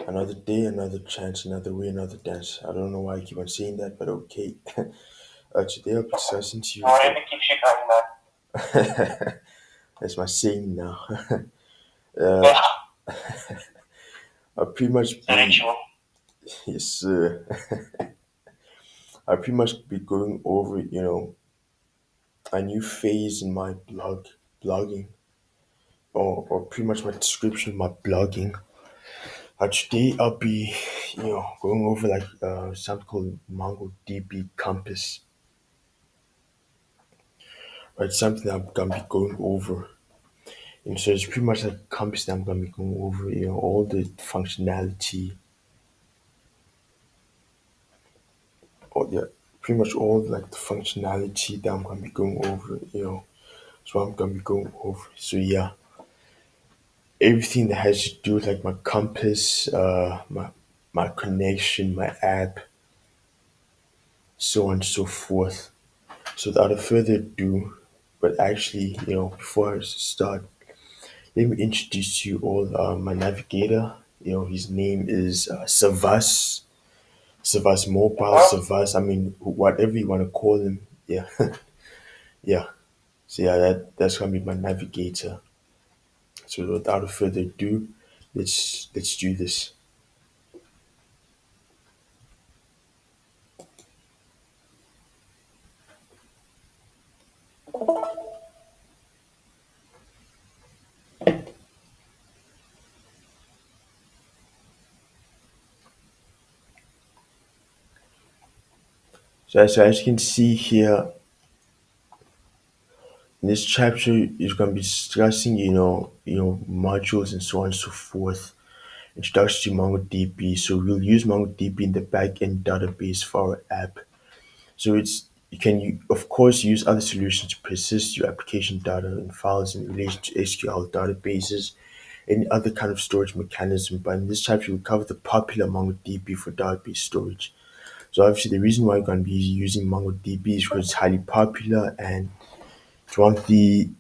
Another day, another chance, another way, another dance. I don't know why I keep on saying that, but okay. Today I'll be discussing to you. Whatever keeps you going, man. That's my saying now. Yeah, I've pretty much it's a been, ritual. yes, I've pretty much been going over, a new phase in my blogging, or pretty much my description of my blogging. Today I'll be, going over like something called MongoDB Compass. Right, something I'm gonna be going over. And so it's pretty much like compass that I'm gonna be going over, all the functionality, or yeah, pretty much all like the functionality that I'm gonna be going over, so I'm gonna be going over. So yeah, everything that has to do with like my compass, my connection, my app, so on and so forth. So without further ado, but actually, before I start, let me introduce you all my navigator. His name is Savas. Savas Mobile, Well, Savas, I mean, whatever you want to call him. Yeah, yeah. So yeah, that's gonna be my navigator. So without further ado, let's do this. So as you can see here, in this chapter is gonna be discussing, modules and so on and so forth. Introduction to MongoDB. So we'll use MongoDB in the backend database for our app. So you can of course use other solutions to persist your application data and files in relation to SQL databases, any other kind of storage mechanism. But in this chapter, we'll cover the popular MongoDB for database storage. So obviously, the reason why we're going to be using MongoDB is because it's highly popular and it's one of the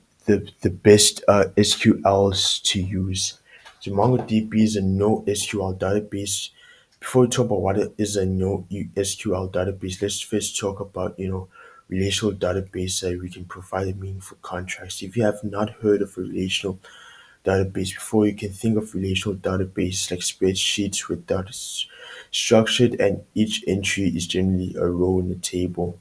best SQLs to use. So MongoDB is a NoSQL database. Before we talk about what it is a NoSQL database, let's first talk about relational database so we can provide a meaningful contrast. If you have not heard of a relational database before, you can think of relational database like spreadsheets where data is structured and each entry is generally a row in a table.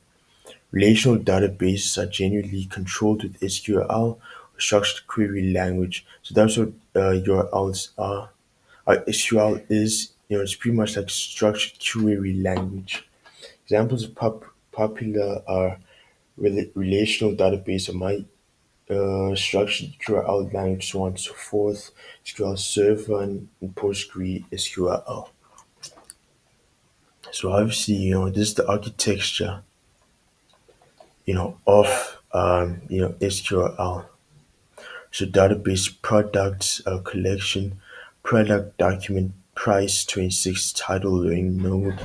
Relational databases are generally controlled with SQL, or structured query language. So that's what URLs are. SQL is, it's pretty much like structured query language. Examples of popular are relational database or my structured QRL language, so on and so forth, SQL Server and PostgreSQL. So obviously, this is the architecture, of SQL. So database products collection, product document, price 26, title learning node,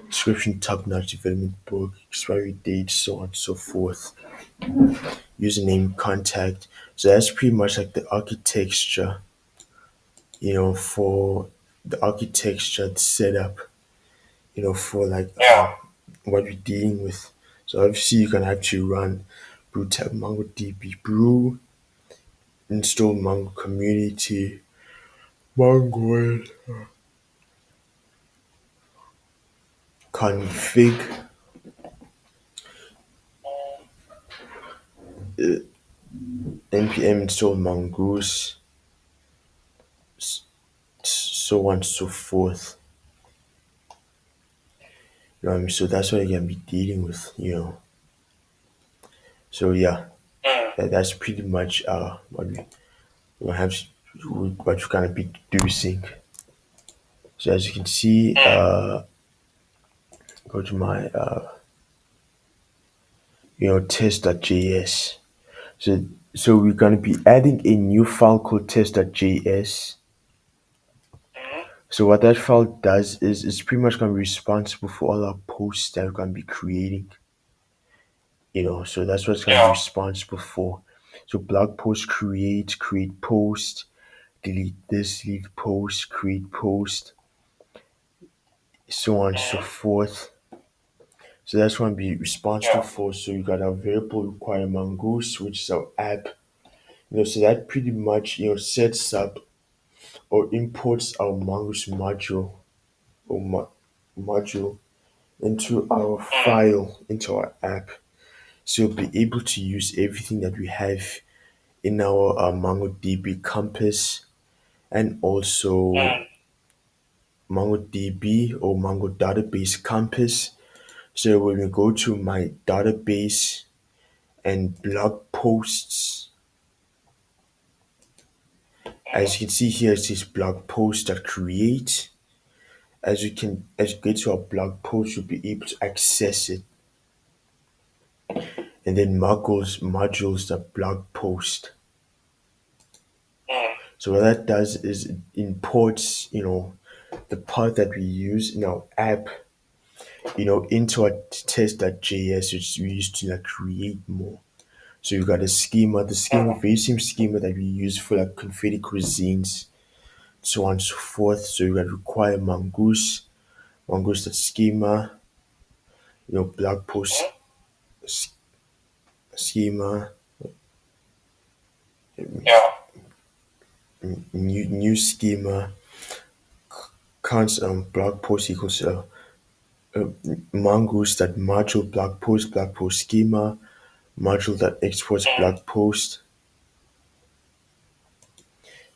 description top notch development book, expiry date, so on and so forth, username, contact. So that's pretty much like the architecture, for the architecture setup, for like yeah. what we're dealing with. So obviously you're gonna have to run brew tab MongoDB brew, install Mongo community, Mongo config, npm install mongoose, so on and so forth. You know what I mean? So that's what you're gonna be dealing with. So yeah, Mm. that's pretty much we have what you're gonna be doing. So as you can see, Mm. go to my test.js. So we're gonna be adding a new file called test.js. Mm. So what that file does is it's pretty much gonna be responsible for all our posts that we're gonna be creating. So that's what it's gonna be Yeah. responsible for. So blog post create post, delete this, delete post, create post. so on and so forth. So that's what I'm be responsible for. So you got our variable require mongoose, which is our app. So that pretty much sets up or imports our mongoose module or module into our file, into our app. So you'll be able to use everything that we have in our MongoDB campus and also MongoDB or Mongo database campus. So when we go to my database and blog posts, as you can see here, it says blog post that create. As you get to our blog post, you'll be able to access it. And then modules that blog post. So what that does is it imports, the part that we use in our app, into our test.js, which we use to like create more. So you got a schema, the schema, very same schema that we use for like confetti cuisines, so on and so forth. So you got require mongoose that schema, blog post schema, new schema, const blog post equals mongoose that module blog post schema, module that exports blog post,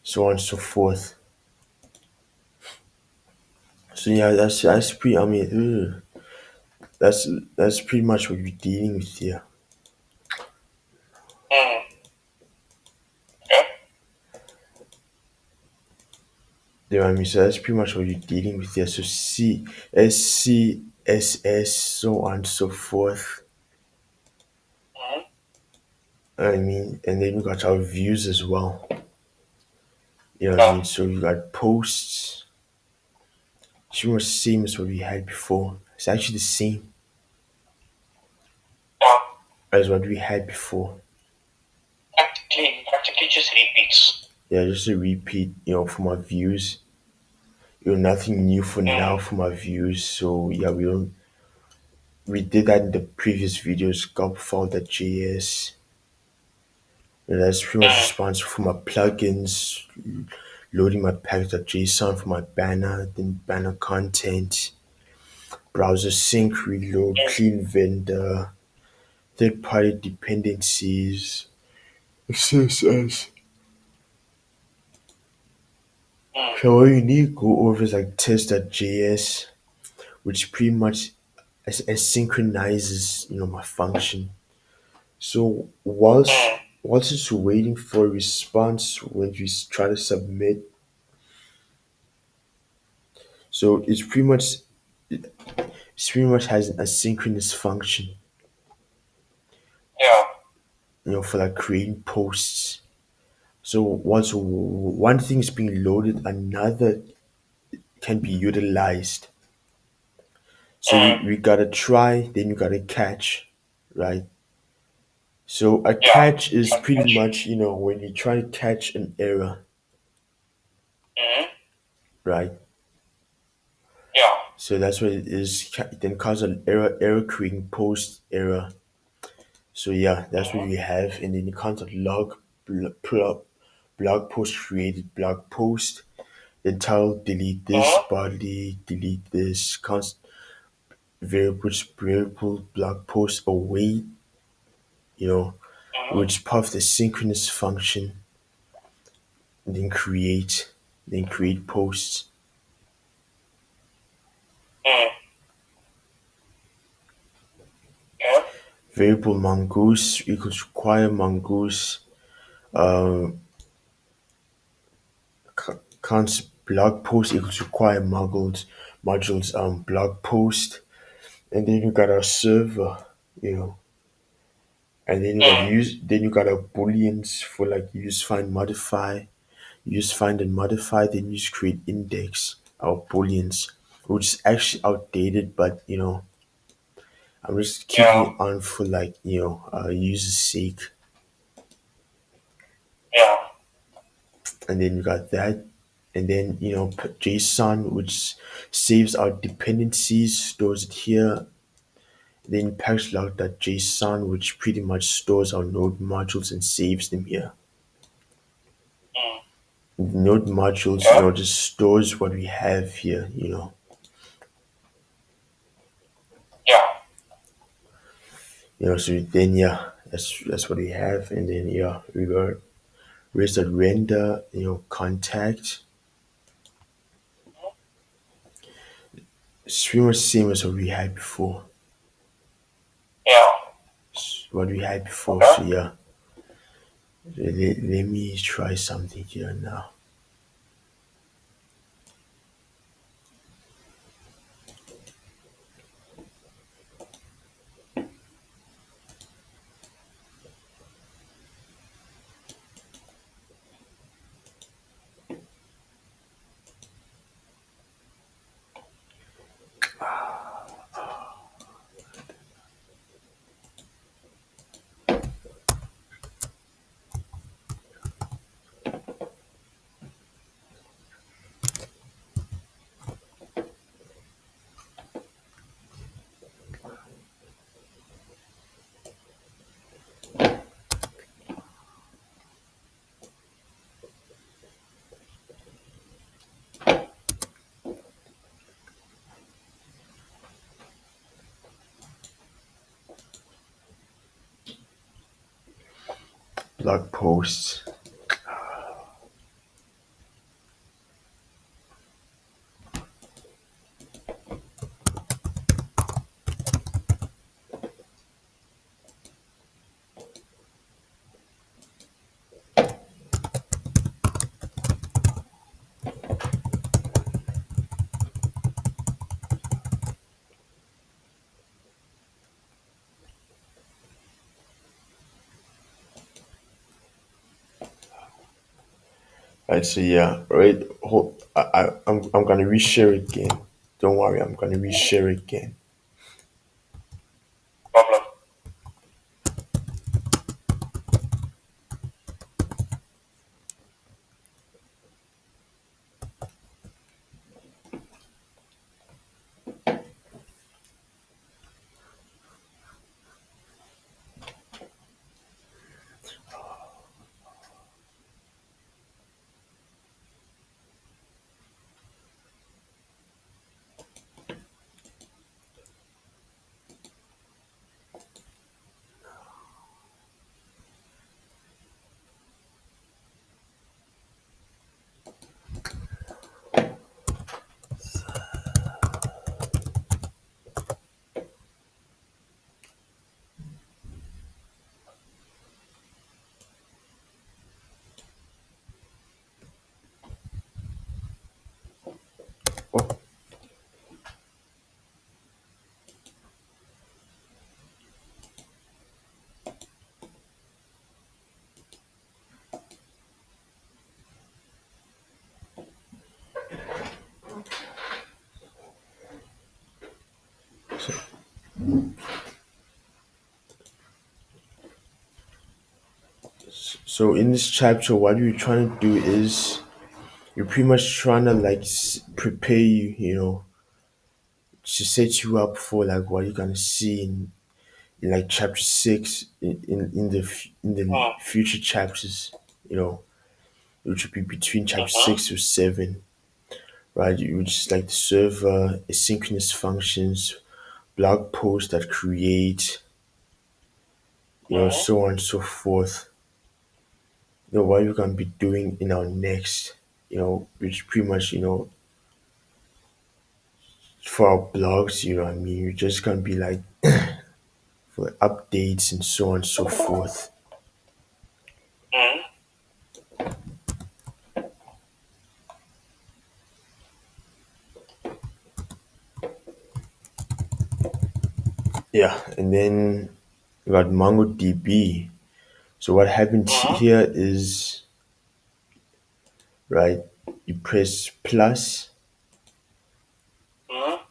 so on and so forth. So yeah, that's pretty. I mean, that's that's pretty much what we're dealing with here. You know what I mean? So that's pretty much what you're dealing with here. So CSS, so on and so forth. I mean, and then we got our views as well. You know what I mean? So you got posts. It's pretty much the same as what we had before. It's actually the same as what we had before. Practically just repeats. Yeah, just a repeat, for my views. Nothing new for now for my views. So yeah, we did that in the previous videos, sculpt.js. That's pretty much responsible for my plugins, loading my package.json for my banner, then banner content, browser sync, reload, clean vendor, third party dependencies, CSS. So what you need to go over is like test.js, which pretty much synchronizes, my function. So whilst it's waiting for a response when you try to submit, so it pretty much has an asynchronous function, Yeah. for like creating posts. So once one thing is being loaded, another can be utilized. So we gotta try, then you gotta catch, right? So a catch is pretty much, when you try to catch an error, right? Yeah. So that's what it is. It then cause an error creating post error. So yeah, that's what we have. And then you contact log blog post created blog post. Then title delete this, body delete this, variable blog post await, you know, which part of the synchronous function, then create posts. Yeah. Variable mongoose equals require mongoose const blog post equals require modules blog post, and then you got a server, you know, and then you got a booleans for like use find and modify, then use create index our booleans, which is actually outdated, but I'm just keeping it on for like user's sake. Yeah. And then you got that. and then JSON, which saves our dependencies, stores it here. Then package.json, which pretty much stores our node modules and saves them here. Mm. Node modules, Okay. just stores what we have here. Yeah. So then that's what we have, and then we got render, contact. It's pretty much the same as what we had before. Yeah. What we had before. Okay. So yeah, let me try something here now. Blog posts. Right, so yeah, right. I'm gonna reshare it again. Don't worry, I'm gonna reshare it again. Problem. Oh, so, so in this chapter, what you're trying to do is you're pretty much trying to like prepare you, to set you up for like what you're gonna see in like chapter six in the Mm. future chapters, you know, which would be between chapter Mm-hmm. 6 or 7, right? You just like the server, asynchronous functions, blog posts that create, Mm-hmm. so on and so forth. What we're gonna be doing in our next, which pretty much, for our blogs, what I mean, we're just gonna be like for updates and so on and so forth. Mm-hmm. Yeah, and then we got MongoDB. So what happens Mm-hmm. here is, right, you press plus. Mm-hmm.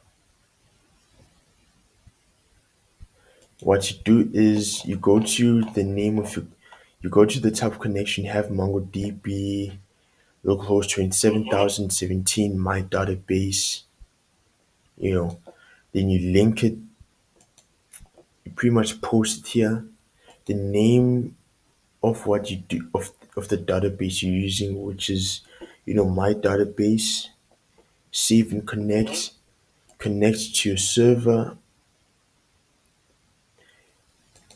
What you do is you go to the top connection, you have MongoDB, localhost 27,017 my database, you know, then you link it, you pretty much post it here, the name of what you do of the database you're using, which is my database, save and connect to your server,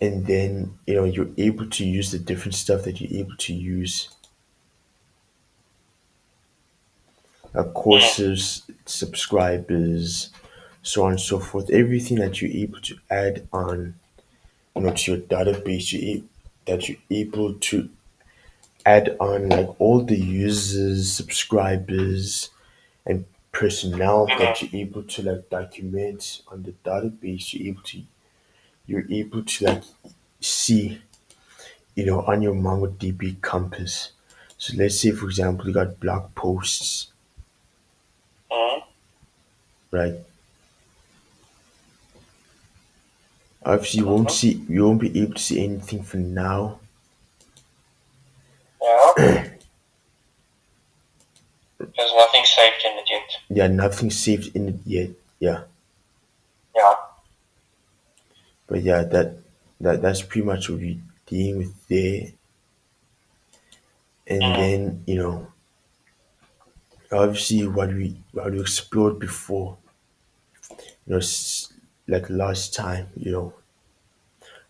and then you're able to use the different stuff that you're able to use, courses, subscribers, so on and so forth. Everything that you're able to add on, to your database, that you're able to add on, like all the users, subscribers, and personnel that you're able to like document on the database. You're able to like see, on your MongoDB compass. So let's say, for example, you got blog posts, right? Obviously, you won't be able to see anything for now. Yeah. There's nothing saved in it yet. Yeah, nothing saved in it yet. Yeah, Yeah. but yeah, that's pretty much what we're dealing with there. And then obviously what we explored before, like last time,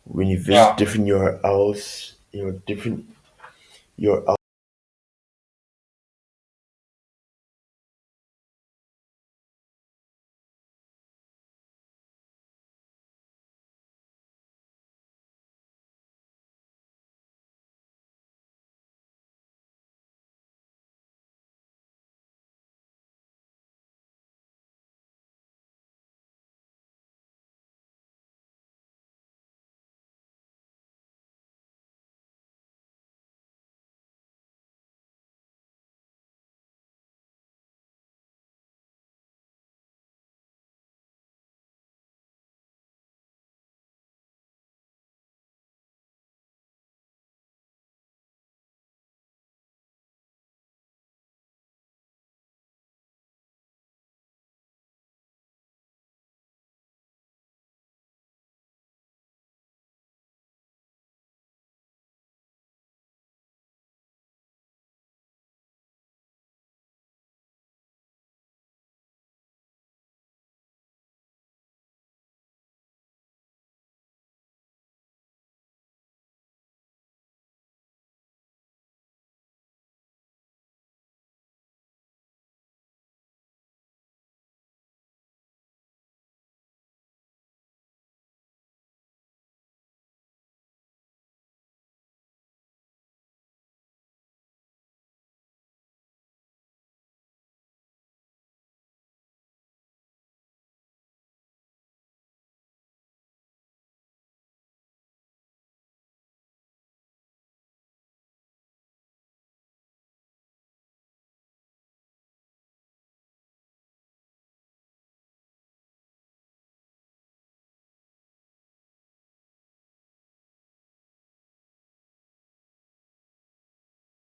when you visit Yeah. different URLs, different URL